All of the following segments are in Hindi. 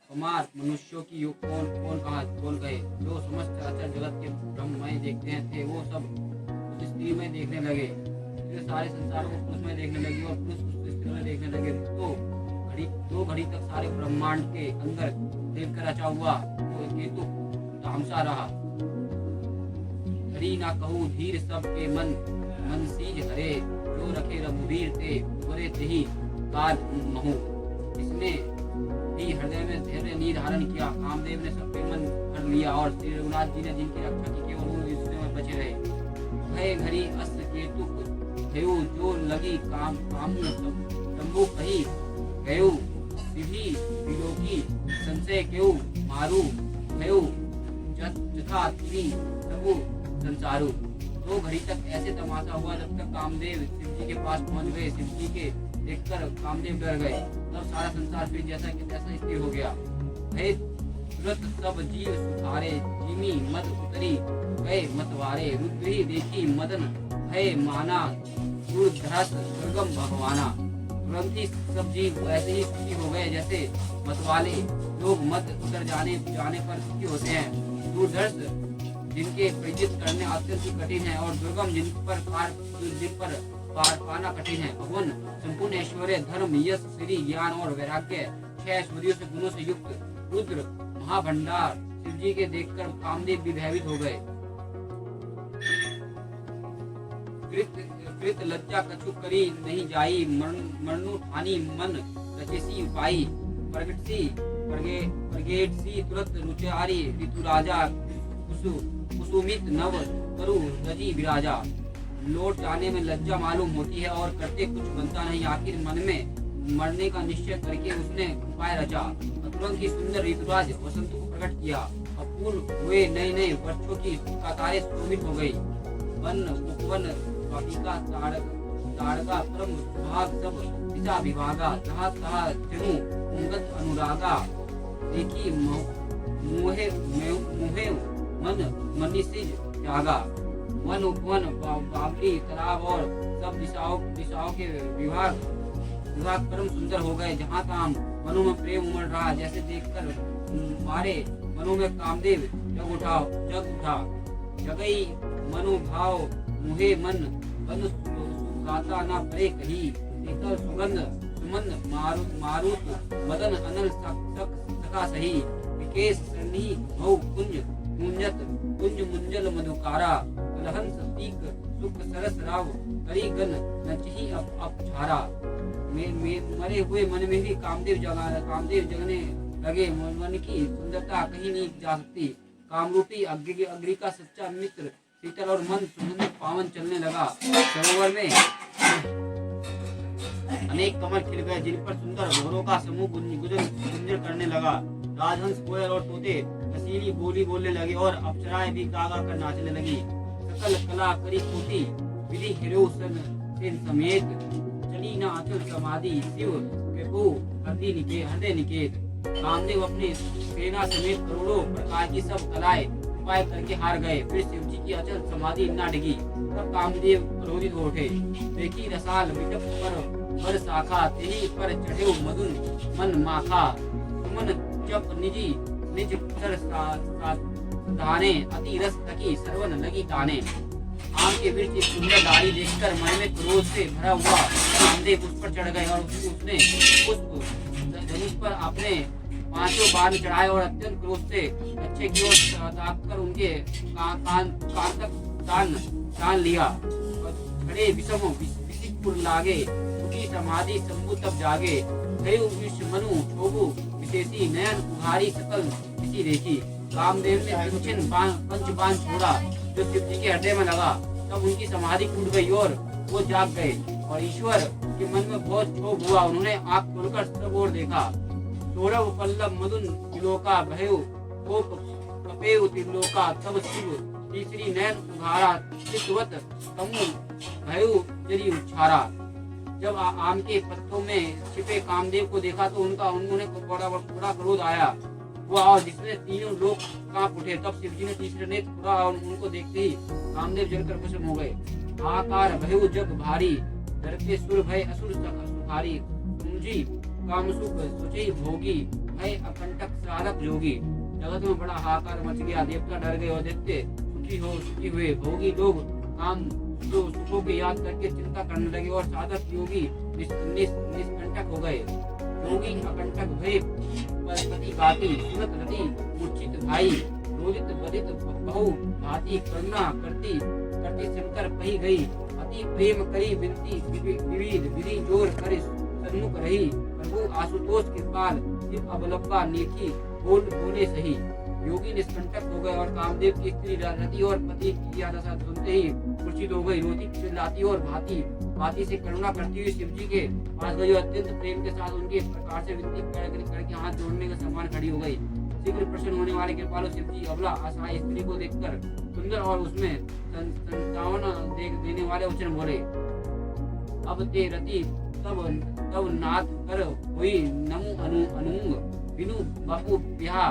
कुमार मनुष्यों की योग कौन कहे। जो समस्त चराचर जगत के ब्रह्ममय देखते हैं थे वो सब उस स्त्री में देखने लगे। फिर सारे संसार को पुरुष में देखने लगे और पुरुष उस स्त्री में देखने लगे। तो दो घड़ी तक सारे ब्रह्मांड के अंदर देव का रचा हुआ वो केतु तामसा रहा। हरि ना कहूँ धीर सबके मन सीज हरे। जो रखे रघुवीर ते बोरे तेहि काल महु। इसने भी हृदय में धैर्य नहीं धारण किया। कामदेव ने सबके मन भर लिया और श्री रघुनाथ जी ने जिनकी रक्षा की केवल वो इसमें बचे रहे। भय घड़ी अस्त केतुक भयो जो लगी काम शंभु कही गयो। सिद्धि विलोकी संशय क्यों मारू भयो जथा तिनि सबु संसारू। दो घड़ी तक ऐसे तमाशा हुआ जब तक कामदेव शिव जी के पास पहुंच गए। शिव जी के देखकर कामदेव डर गए। तब सारा संसार फिर जैसा कि तैसा स्थिर हो गया। भय तुरंत सब जीव सुधारे जिमी मद उतरी गए मतवारे। रुद्र ही देखी मदन भय माना दूरधरस दुर्गम भगवाना। तुरंत ही सब जीव ऐसे ही सुखी हो गए जैसे मतवाले लोग मत उतर जाने पर सुखी होते हैं। दूरधर्ष जिनके परिचित करने अत्यंत ही कठिन है और दुर्गम जिन पर पार पाना कठिन है। भगवान संपूर्ण ऐश्वर्य धर्म यश श्री ज्ञान और वैराग्य 6 ऐश्वर्यों से गुणों से युक्त रुद्र महाभंडार शिव जी के देखकर कामदेव भी भयभीत हो गए। कृत लज्जा कछु करी नहीं जाई। मरनु ठानी मन रचेसी उपाई। प्रगेटसी तुरंत रुचारी ऋतु राजा कुसुमित नव तरु रजी विराजा। लौट जाने में लज्जा मालूम होती है और करते कुछ बनता नहीं। आखिर मन में मरने का निश्चय करके उसने उपाय रचा। तुरंत ही सुंदर ऋतुराज वसंत को प्रकट किया और फूल हुए नए नए वृक्षों की कतारें शोभित हो गई। वन उपवन वाटिका ताड़का परम सुहाग सब दिशा विभागा। जहाँ तहाँ जनु अंगत अनुरागा। देखी मोहे मन मनीषी त्यागा। वन उपवन बावली तालाब और सब दिशाओं के विभाग परम सुंदर हो गए। जहाँ तहाँ मनों में प्रेम उमड़ रहा। जैसे देखकर मारे मनों में कामदेव जग उठा। जगई मनोभाव मुहे मन बन सुगाता न परे कही। एकल सुमंद मारुत मदन अनल सका सही। विकेश सरनी भौ कुंज मुंजल मधुकारा। लहन सतीक सुख सरस राव करीगन नचही अपछारा। मरे हुए मन में भी कामदेव जगने लगे। मन की सुंदरता कहीं नहीं जा सकती। कामरूपी अग्नि का सच्चा मित्र शीतल और मन सुगंधित पावन चलने लगा। सरोवर में अनेक कमल खिल गए जिन पर सुंदर भौरों का समूह गुंजन करने लगा। राजहंस कोयल और तोते रसीली बोली बोलने लगे और अप्सराएं भी गा गा कर नाचने लगी। सकल कला करी कोटि विधि हिरोसन से समेत। चली न अचल समाधि शिव कृपु हृदय निकेत। कामदेव अपने सेना समेत करोड़ों प्रकार की सब कलाएं उपाय करके हार गए। फिर शिव जी की अचल समाधि न डिगी। तब कामदेव क्रोधित हो उठे। देखी रसाल विटप पर शाखा। तेही पर चढ़े मधुन मन माखा। सुमन जप निज सर दाने। अति रस थकी सरवन लगी ताने। आम के वृक्ष एक सुंदर डाली देखकर मन में क्रोध से भरा हुआ कामदेव उस पर चढ़ गए और उसने पुष्प धनुष पर अपने 5 बाण चढ़ाए और अत्यंत क्रोध से अच्छे की ओर ताककर उनके कान तक तान लिया। खड़े विषमपुर लागे। उठी समाधि शंभु तब जागे। गयु विष मनु शोभु विशेषी। नयन उघारी सकल किसी देखी। कामदेव ने पंच बाण छोड़ा जो शिव जी के हृदय में लगा। तब उनकी समाधि टूट गई और वो जाग गए और ईश्वर के मन में बहुत क्षोभ हुआ। उन्होंने आंख खोलकर सब ओर देखा। सौरभ पल्लव मधुन त्रिलोका भयो कोप कपेव त्रिलोका। तब शिव तीसरी नयन उघारा चितवत तमु भयो जरी उछारा। जब आम के पत्तों में छिपे कामदेव को देखा तो उन्होंने बड़ा क्रोध आया हुआ और जिसने तीनों लोग कांप उठे। तब शिव जी ने तीसरे नेत्र खुला और उनको देखते ही कामदेव जलकर भस्म हो गए। आकार भयो जग भारी। डरते सुर भय असुर सुखारी। कुंजी कामसुख सुचि भोगी है अकंटक साधक योगी। जगत में बड़ा हाहाकार मच गया, देवता डर गए और दैत्य सुखी हुए। भोगी लोग काम सुखों की याद करके चिंता करने लगे और साधक योगी निष्कंटक हो गए। योगी अकंटक भय पति घाती, सुनत रति मूर्छित भाई, रोदित बदित बहु भांति करुणा करती शंकर पही गई। अति प्रेम करी विनती विविध विधि जोर कर सन्मुख रही। प्रभु आशुतोष कृपाल शिव अवलंबा नीति बोले सही। योगी निष्कंटक हो गए और कामदेव की स्त्री रति और पति की यह दशा सुनते ही मूर्छित हो गई। रोती चिल्लाती और भांति से करुणा करती हुई शिव जी के पास गई और अत्यंत प्रेम के साथ उनके प्रकार से विनती करके हाथ जोड़ने के समान खड़ी हो गई। शीघ्र प्रसन्न होने वाले कृपालु शिव जी अबला असहाय स्त्री को देखकर सुंदर और उसमें संतावना देने वाले वचन बोले। अब ते रति तब नाथ कर हुई नमु अनुंग बिनु बापू ब्याह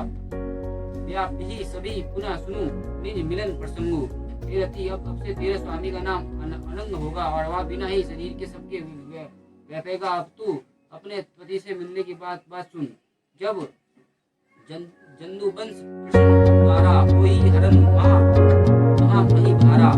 सभी पुनः सुनु निज मिलन प्रसंगु। हे रति, अब से तेरे स्वामी का नाम अनंग होगा और वह बिना ही शरीर के सबके व्यापेगा। अब तू अपने पति से मिलने की बात सुन। जब जंदुवंश कृष्ण द्वारा कोई हरण महा भारा